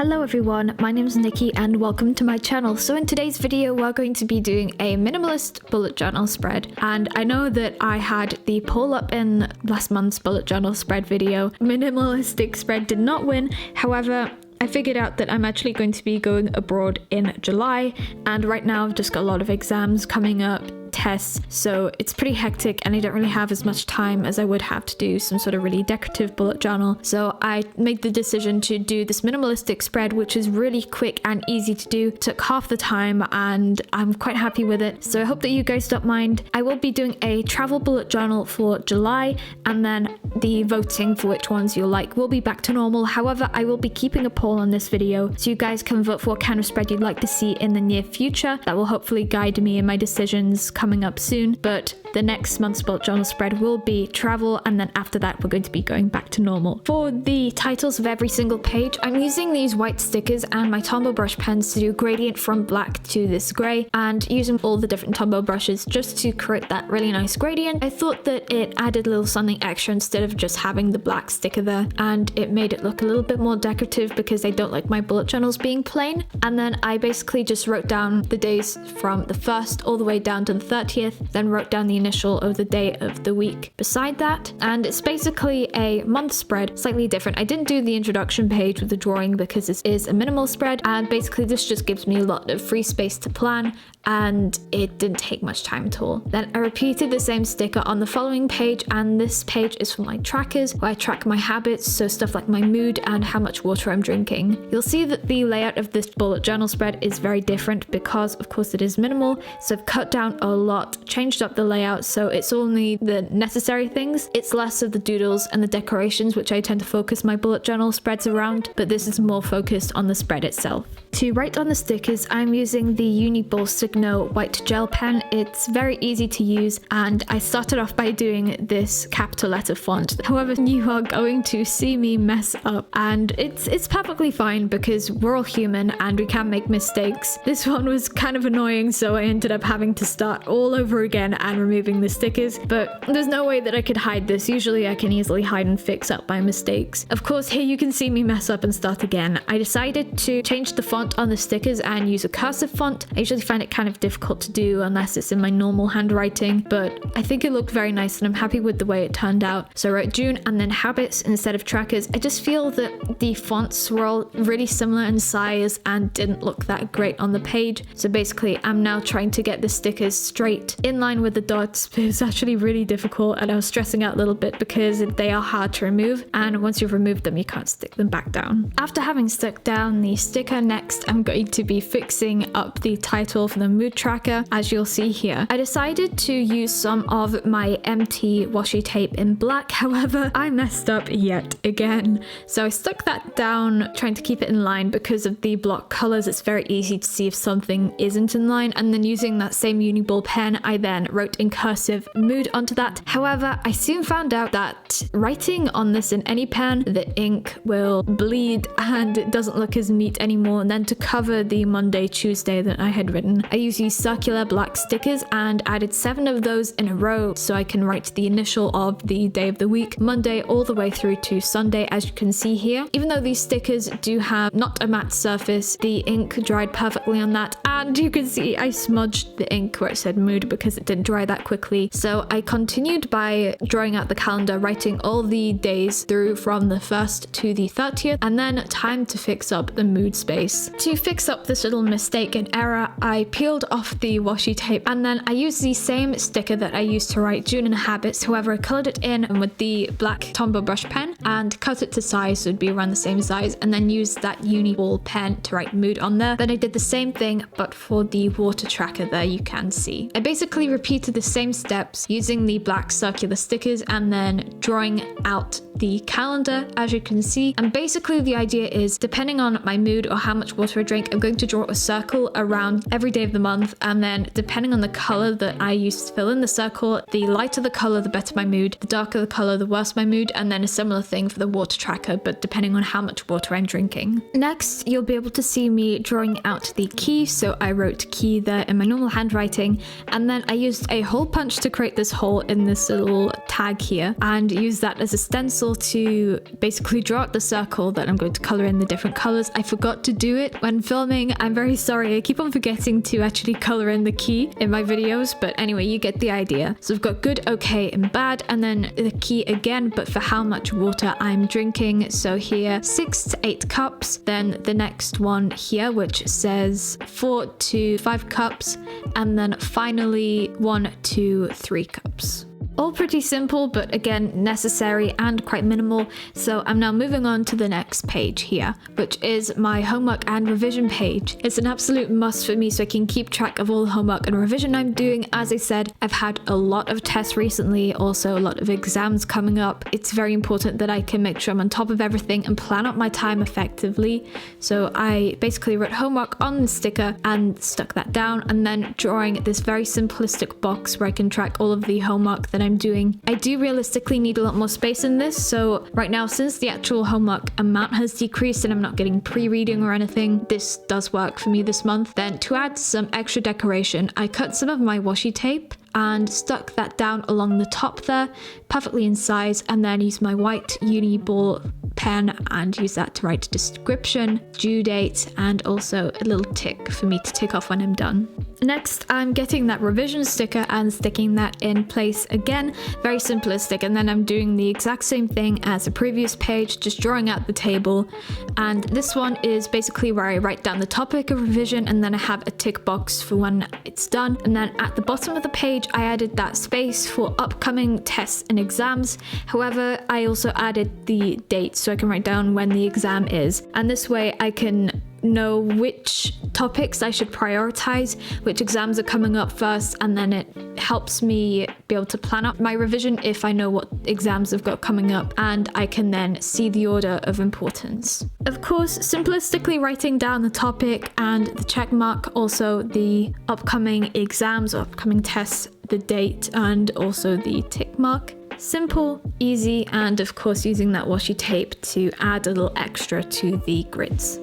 Hello everyone, my name is Nikki and welcome to my channel. So in today's video we're going to be doing a minimalist bullet journal spread, and I know that I had the poll up in last month's bullet journal spread video. Minimalistic spread did not win, however I figured out that I'm actually going to be going abroad in July, and right now I've just got a lot of exams coming up, tests, so it's pretty hectic and I don't really have as much time as I would have to do some sort of really decorative bullet journal. So I made the decision to do this minimalistic spread, which is really quick and easy to do. It took half the time and I'm quite happy with it, so I hope that you guys don't mind. I will be doing a travel bullet journal for July, and then the voting for which ones you'll like will be back to normal. However, I will be keeping a poll on this video so you guys can vote for what kind of spread you'd like to see in the near future. That will hopefully guide me in my decisions coming up soon, but the next month's bullet journal spread will be travel, and then after that we're going to be going back to normal. For the titles of every single page, I'm using these white stickers and my Tombow brush pens to do gradient from black to this grey, and using all the different Tombow brushes just to create that really nice gradient. I thought that it added a little something extra instead of just having the black sticker there, and it made it look a little bit more decorative because I don't like my bullet journals being plain. And then I basically just wrote down the days from the 1st all the way down to the 30th, then wrote down the initial of the day of the week beside that, and it's basically a month spread, slightly different. I didn't do the introduction page with the drawing because this is a minimal spread, and basically this just gives me a lot of free space to plan, and it didn't take much time at all. Then I repeated the same sticker on the following page, and this page is for my trackers where I track my habits, so stuff like my mood and how much water I'm drinking. You'll see that the layout of this bullet journal spread is very different because of course it is minimal, so I've cut down a lot, changed up the layout so it's only the necessary things. It's less of the doodles and the decorations, which I tend to focus my bullet journal spreads around, but this is more focused on the spread itself. To write on the stickers, I'm using the Uniball Signo white gel pen. It's very easy to use, and I started off by doing this capital letter font. However, you are going to see me mess up, and it's perfectly fine because we're all human and we can make mistakes. This one was kind of annoying, so I ended up having to start all over again and removing the stickers, but there's no way that I could hide this. Usually I can easily hide and fix up my mistakes. Of course, here you can see me mess up and start again. I decided to change the font on the stickers and use a cursive font. I usually find it kind of difficult to do unless it's in my normal handwriting, but I think it looked very nice and I'm happy with the way it turned out. So I wrote June and then habits instead of trackers. I just feel that the fonts were all really similar in size and didn't look that great on the page. So basically I'm now trying to get the stickers straight in line with the dots, but it's actually really difficult and I was stressing out a little bit because they are hard to remove, and once you've removed them you can't stick them back down. After having stuck down the sticker, next I'm going to be fixing up the title for the mood tracker, as you'll see here. I decided to use some of my empty washi tape in black, however I messed up yet again. So I stuck that down trying to keep it in line. Because of the block colors, it's very easy to see if something isn't in line, and then using that same Uniball pen I then wrote in cursive mood onto that. However, I soon found out that writing on this in any pen, the ink will bleed and it doesn't look as neat anymore. And then to cover the Monday, Tuesday that I had written, I used these circular black stickers and added 7 of those in a row so I can write the initial of the day of the week, Monday all the way through to Sunday, as you can see here. Even though these stickers do have not a matte surface, the ink dried perfectly on that, and you can see I smudged the ink where it said mood because it didn't dry that quickly. So I continued by drawing out the calendar, writing all the days through from the 1st to the 30th, and then time to fix up the mood space. To fix up this little mistake and error, I peeled off the washi tape and then I used the same sticker that I used to write June and habits. However, I colored it in with the black Tombow brush pen and cut it to size so it'd be around the same size, and then used that Uniball pen to write mood on there. Then I did the same thing but for the water tracker there, you can see. I basically repeated the same steps using the black circular stickers and then drawing out the calendar, as you can see. And basically the idea is, depending on my mood or how much water I drink, I'm going to draw a circle around every day of the month, and then depending on the color that I use to fill in the circle, the lighter the color, the better my mood, the darker the color, the worse my mood, and then a similar thing for the water tracker, but depending on how much water I'm drinking. Next, you'll be able to see me drawing out the key, so I wrote key there in my normal handwriting, and then I used a hole punch to create this hole in this little tag here, and use that as a stencil to basically draw out the circle that I'm going to color in the different colors. I forgot to do it when filming. I'm very sorry. I keep on forgetting to actually color in the key in my videos, but anyway, you get the idea. So we've got good, okay, and bad, and then the key again, but for how much water I'm drinking. So here, 6 to 8 cups. Then the next one here, which says 4 to 5 cups, and then finally 1 to 3 cups. All pretty simple, but again, necessary and quite minimal. So I'm now moving on to the next page here, which is my homework and revision page. It's an absolute must for me so I can keep track of all the homework and revision I'm doing. As I said, I've had a lot of tests recently, also a lot of exams coming up. It's very important that I can make sure I'm on top of everything and plan out my time effectively. So I basically wrote homework on the sticker and stuck that down, and then drawing this very simplistic box where I can track all of the homework that I'm doing. I do realistically need a lot more space in this, so right now, since the actual homework amount has decreased and I'm not getting pre-reading or anything, this does work for me this month. Then to add some extra decoration, I cut some of my washi tape and stuck that down along the top there, perfectly in size, and then used my white uni ball pen and use that to write description, due date, and also a little tick for me to tick off when I'm done. Next, I'm getting that revision sticker and sticking that in place again, very simplistic, and then I'm doing the exact same thing as the previous page, just drawing out the table. And this one is basically where I write down the topic of revision, and then I have a tick box for when it's done. And then at the bottom of the page, I added that space for upcoming tests and exams. However, I also added the date so I can write down when the exam is. And this way I can know which topics I should prioritize, which exams are coming up first, and then it helps me be able to plan out my revision if I know what exams I've got coming up, and I can then see the order of importance. Of course, simplistically writing down the topic and the check mark, also the upcoming exams or upcoming tests, the date, and also the tick mark. Simple, easy, and of course using that washi tape to add a little extra to the grids.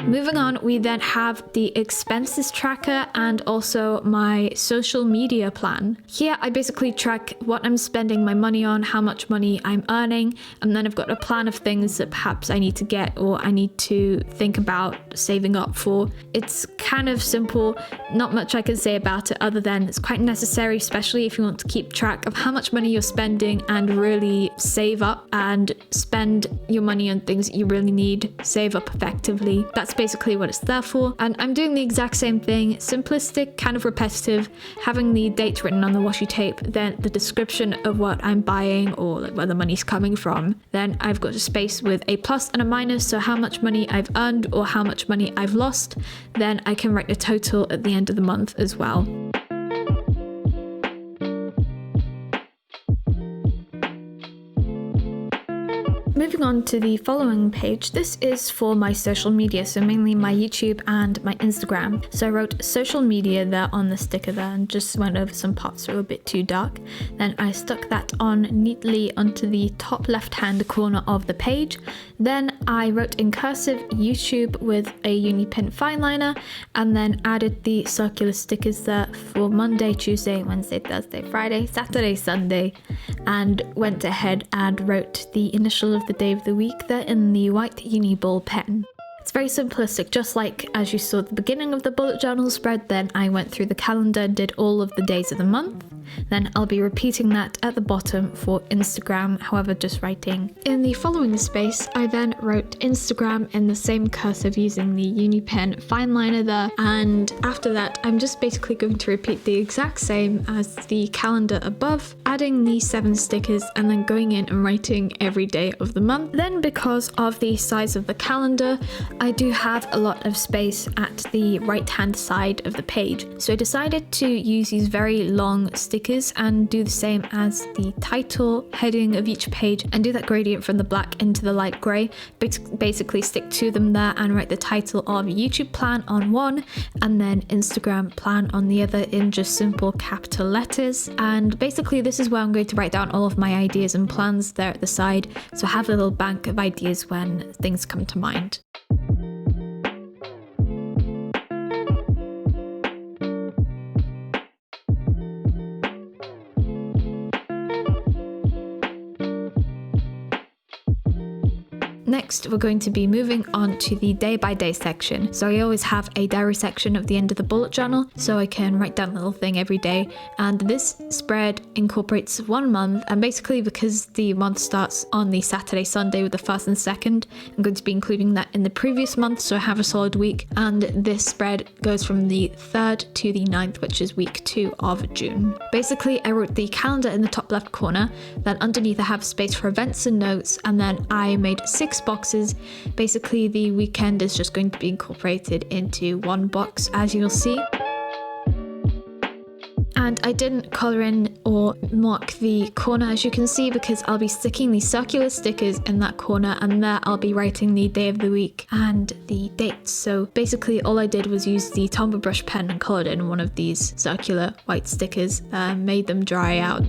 Moving on, we then have the expenses tracker and also my social media plan. Here I basically track what I'm spending my money on, how much money I'm earning, and then I've got a plan of things that perhaps I need to get or I need to think about saving up for. It's kind of simple, not much I can say about it other than it's quite necessary, especially if you want to keep track of how much money you're spending and really save up and spend your money on things that you really need, save up effectively. That's basically what it's there for. And I'm doing the exact same thing, simplistic, kind of repetitive, having the date written on the washi tape, then the description of what I'm buying or like where the money's coming from. Then I've got a space with a plus and a minus, so how much money I've earned or how much money I've lost. Then I can write a total at the end of the month as well. Moving on to the following page, this is for my social media, so mainly my YouTube and my Instagram. So I wrote social media there on the sticker there and just went over some parts that were a bit too dark. Then I stuck that on neatly onto the top left hand corner of the page. Then I wrote in cursive YouTube with a uni pen fine liner, and then added the circular stickers there for Monday, Tuesday, Wednesday, Thursday, Friday, Saturday, Sunday, and went ahead and wrote the initial of the day of the week there in the white uni ball pen. It's very simplistic, just like as you saw at the beginning of the bullet journal spread. Then I went through the calendar and did all of the days of the month. Then I'll be repeating that at the bottom for Instagram, however, just writing in the following space. I then wrote Instagram in the same cursive using the uni pen fine liner there, and after that I'm just basically going to repeat the exact same as the calendar above, adding the 7 stickers and then going in and writing every day of the month. Then because of the size of the calendar, I do have a lot of space at the right hand side of the page, so I decided to use these very long sticky stickers and do the same as the title heading of each page and do that gradient from the black into the light grey. Basically stick to them there and write the title of YouTube plan on one and then Instagram plan on the other in just simple capital letters. And basically this is where I'm going to write down all of my ideas and plans there at the side, so I have a little bank of ideas when things come to mind. Next, we're going to be moving on to the day-by-day section. So I always have a diary section at the end of the bullet journal, so I can write down a little thing every day. And this spread incorporates 1 month, and basically because the month starts on the Saturday, Sunday with the 1st and 2nd, I'm going to be including that in the previous month, so I have a solid week. And this spread goes from the 3rd to the 9th, which is week 2 of June. Basically, I wrote the calendar in the top left corner, then underneath I have space for events and notes, and then I made 6 boxes. Basically the weekend is just going to be incorporated into 1 box, as you'll see. And I didn't colour in or mark the corner, as you can see, because I'll be sticking these circular stickers in that corner, and there I'll be writing the day of the week and the dates. So basically all I did was use the Tombow brush pen and coloured in one of these circular white stickers, made them dry out.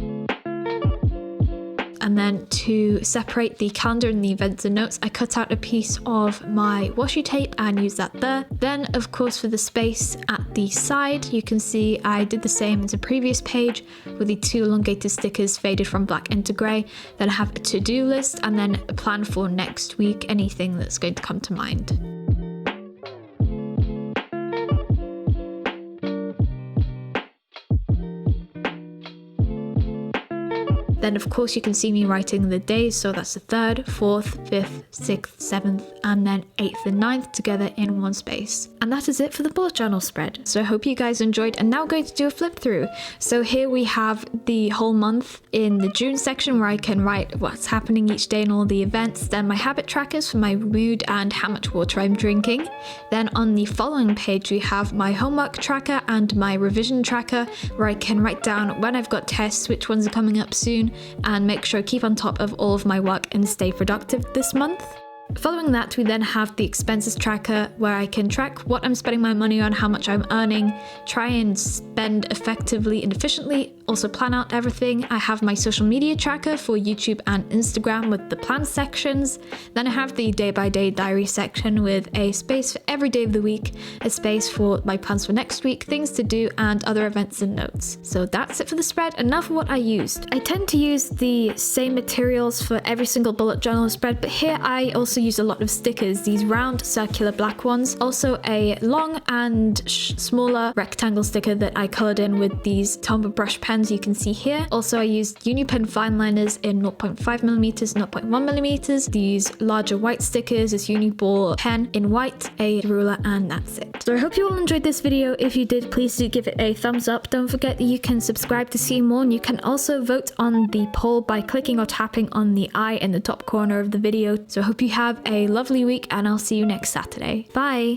And then to separate the calendar and the events and notes, I cut out a piece of my washi tape and used that there. Then, of course, for the space at the side, you can see I did the same as the previous page with the 2 elongated stickers faded from black into grey. Then I have a to-do list and then a plan for next week, anything that's going to come to mind. Then of course you can see me writing the days, so that's the 3rd, 4th, 5th, 6th, 7th, and then 8th and 9th together in 1 space. And that is it for the bullet journal spread. So I hope you guys enjoyed, and now I'm going to do a flip through. So here we have the whole month in the June section where I can write what's happening each day and all the events, then my habit trackers for my mood and how much water I'm drinking. Then on the following page we have my homework tracker and my revision tracker where I can write down when I've got tests, which ones are coming up soon, and make sure I keep on top of all of my work and stay productive this month. Following that, we then have the expenses tracker where I can track what I'm spending my money on, how much I'm earning, try and spend effectively and efficiently, also plan out everything. I have my social media tracker for YouTube and Instagram with the plan sections. Then I have the day-by-day diary section with a space for every day of the week, a space for my plans for next week, things to do, and other events and notes. So that's it for the spread, and now for what I used. I tend to use the same materials for every single bullet journal spread, but here I also use a lot of stickers, these round circular black ones, also a long and smaller rectangle sticker that I coloured in with these Tombow brush pens you can see here. Also I used uni pen fine liners in 0.5mm, 0.1mm, these larger white stickers, this uni ball pen in white, a ruler, and that's it. So I hope you all enjoyed this video. If you did, please do give it a thumbs up. Don't forget that you can subscribe to see more, and you can also vote on the poll by clicking or tapping on the eye in the top corner of the video. So I hope you have a lovely week, and I'll see you next Saturday. Bye!